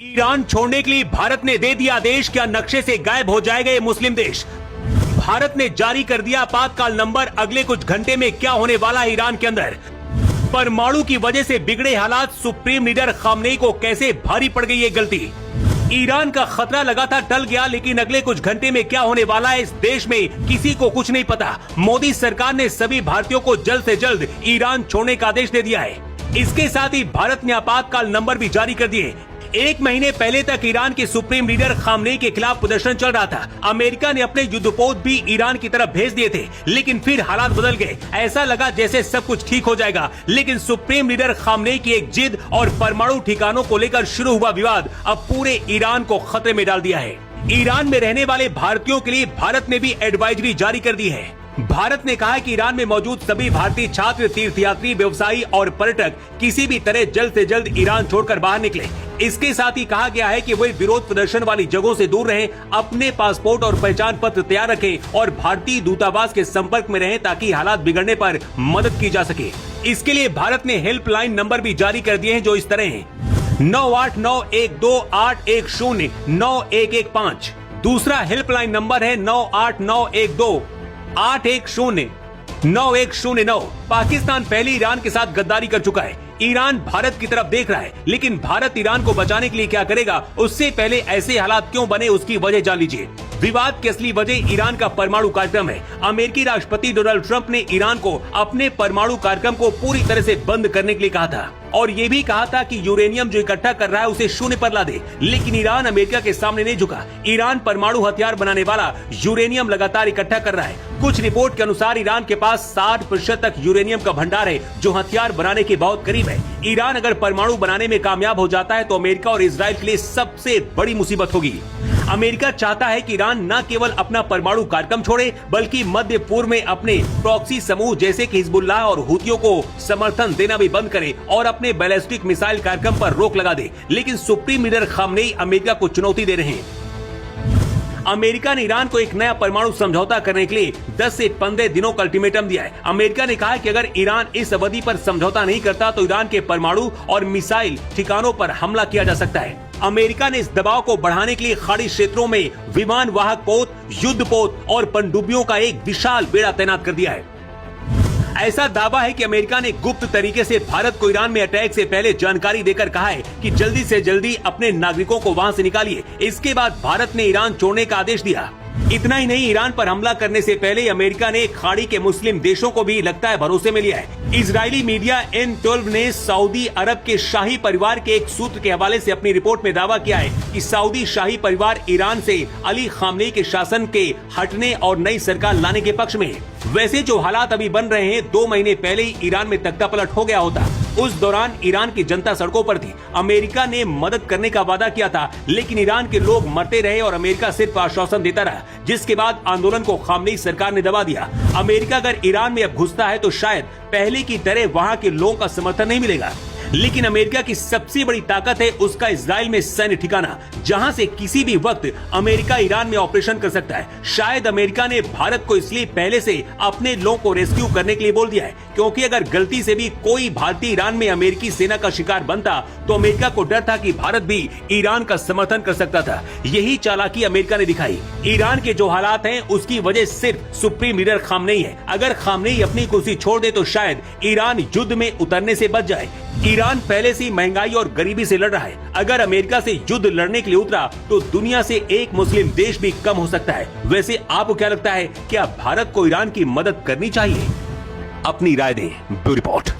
Iran छोड़ने के लिए भारत ने दे दिया आदेश, क्या नक्शे से गायब हो जाएगा ये मुस्लिम देश। भारत ने जारी कर दिया आपातकाल नंबर, अगले कुछ घंटे में क्या होने वाला है ईरान के अंदर। परमाणु की वजह से बिगड़े हालात, सुप्रीम लीडर खामनेई को कैसे भारी पड़ गई ये गलती। ईरान का खतरा लगा था टल गया, लेकिन अगले कुछ घंटे में क्या होने वाला है इस देश में किसी को कुछ नहीं पता। मोदी सरकार ने सभी भारतीयों को जल्द से जल्द ईरान छोड़ने का आदेश दे दिया है। इसके साथ ही भारत ने आपातकाल नंबर भी जारी कर दिए। एक महीने पहले तक ईरान के सुप्रीम लीडर खामनेई के खिलाफ प्रदर्शन चल रहा था। अमेरिका ने अपने युद्धपोत भी ईरान की तरफ भेज दिए थे, लेकिन फिर हालात बदल गए। ऐसा लगा जैसे सब कुछ ठीक हो जाएगा, लेकिन सुप्रीम लीडर खामनेई की एक जिद और परमाणु ठिकानों को लेकर शुरू हुआ विवाद अब पूरे ईरान को खतरे में डाल दिया है। ईरान में रहने वाले भारतीयों के लिए भारत ने भी एडवाइजरी जारी कर दी है। भारत ने कहा है कि ईरान में मौजूद सभी भारतीय छात्र, तीर्थयात्री, व्यवसायी और पर्यटक किसी भी तरह जल्द से जल्द ईरान छोड़कर बाहर निकले। इसके साथ ही कहा गया है कि वे विरोध प्रदर्शन वाली जगहों से दूर रहें, अपने पासपोर्ट और पहचान पत्र तैयार रखें और भारतीय दूतावास के संपर्क में रहें ताकि हालात बिगड़ने पर मदद की जा सके। इसके लिए भारत ने हेल्पलाइन नंबर भी जारी कर दिए हैं, जो इस तरह हैं: 989128109115। दूसरा हेल्पलाइन नंबर है 9892810909। पाकिस्तान पहले ईरान के साथ गद्दारी कर चुका है। ईरान भारत की तरफ देख रहा है, लेकिन भारत ईरान को बचाने के लिए क्या करेगा, उससे पहले ऐसे हालात क्यों बने उसकी वजह जान लीजिए। विवाद की असली वजह ईरान का परमाणु कार्यक्रम है। अमेरिकी राष्ट्रपति डोनाल्ड ट्रंप ने ईरान को अपने परमाणु कार्यक्रम को पूरी तरह से बंद करने के लिए कहा था और ये भी कहा था कि यूरेनियम जो इकट्ठा कर रहा है उसे शून्य पर ला दे, लेकिन ईरान अमेरिका के सामने नहीं झुका। ईरान परमाणु हथियार बनाने वाला यूरेनियम लगातार इकट्ठा कर रहा है। कुछ रिपोर्ट के अनुसार ईरान के पास 60% तक यूरेनियम का भंडार है, जो हथियार बनाने के बहुत करीब है। ईरान अगर परमाणु बनाने में कामयाब हो जाता है तो अमेरिका और इजराइल के लिए सबसे बड़ी मुसीबत होगी। अमेरिका चाहता है कि ईरान न केवल अपना परमाणु कार्यक्रम छोड़े, बल्कि मध्य पूर्व में अपने प्रॉक्सी समूह जैसे कि हिजबुल्लाह और हुतियों को समर्थन देना भी बंद करे और अपने बैलिस्टिक मिसाइल कार्यक्रम पर रोक लगा दे। लेकिन सुप्रीम लीडर खामनेई अमेरिका को चुनौती दे रहे हैं। अमेरिका ने ईरान को एक नया परमाणु समझौता करने के लिए 10 से 15 दिनों का अल्टीमेटम दिया है। अमेरिका ने कहा कि अगर ईरान इस अवधि पर समझौता नहीं करता तो ईरान के परमाणु और मिसाइल ठिकानों पर हमला किया जा सकता है। अमेरिका ने इस दबाव को बढ़ाने के लिए खाड़ी क्षेत्रों में विमान वाहक पोत, युद्ध पोत और पनडुब्बियों का एक विशाल बेड़ा तैनात कर दिया है। ऐसा दावा है कि अमेरिका ने गुप्त तरीके से भारत को ईरान में अटैक से पहले जानकारी देकर कहा है कि जल्दी से जल्दी अपने नागरिकों को वहां से निकालिए। इसके बाद भारत ने ईरान छोड़ने का आदेश दिया। इतना ही नहीं, ईरान पर हमला करने से पहले अमेरिका ने खाड़ी के मुस्लिम देशों को भी लगता है भरोसे में लिया है। इजरायली मीडिया N12 ने सऊदी अरब के शाही परिवार के एक सूत्र के हवाले से अपनी रिपोर्ट में दावा किया है कि सऊदी शाही परिवार ईरान से अली खामनेई के शासन के हटने और नई सरकार लाने के पक्ष में है। वैसे जो हालात अभी बन रहे हैं, 2 महीने पहले ही ईरान में तख्ता पलट हो गया होता। उस दौरान ईरान की जनता सड़कों पर थी। अमेरिका ने मदद करने का वादा किया था, लेकिन ईरान के लोग मरते रहे और अमेरिका सिर्फ आश्वासन देता रहा, जिसके बाद आंदोलन को खामनेई सरकार ने दबा दिया। अमेरिका अगर ईरान में अब घुसता है तो शायद पहले की तरह वहां के लोगों का समर्थन नहीं मिलेगा। लेकिन अमेरिका की सबसे बड़ी ताकत है उसका इजराइल में सैन्य ठिकाना, जहां से किसी भी वक्त अमेरिका ईरान में ऑपरेशन कर सकता है। शायद अमेरिका ने भारत को इसलिए पहले से अपने लोगों को रेस्क्यू करने के लिए बोल दिया है, क्योंकि अगर गलती से भी कोई भारतीय ईरान में अमेरिकी सेना का शिकार बनता तो अमेरिका को डर था कि भारत भी ईरान का समर्थन कर सकता था। यही चालाकी अमेरिका ने दिखाई। ईरान के जो हालात हैं उसकी वजह सिर्फ सुप्रीम लीडर खामनेई है। अगर खामनेई अपनी कुर्सी छोड़ दे तो शायद ईरान युद्ध में उतरने से बच जाए। ईरान पहले से महंगाई और गरीबी से लड़ रहा है। अगर अमेरिका से युद्ध लड़ने के लिए उतरा तो दुनिया से एक मुस्लिम देश भी कम हो सकता है। वैसे आपको क्या लगता है, क्या भारत को ईरान की मदद करनी चाहिए? अपनी राय दें। Bureau report.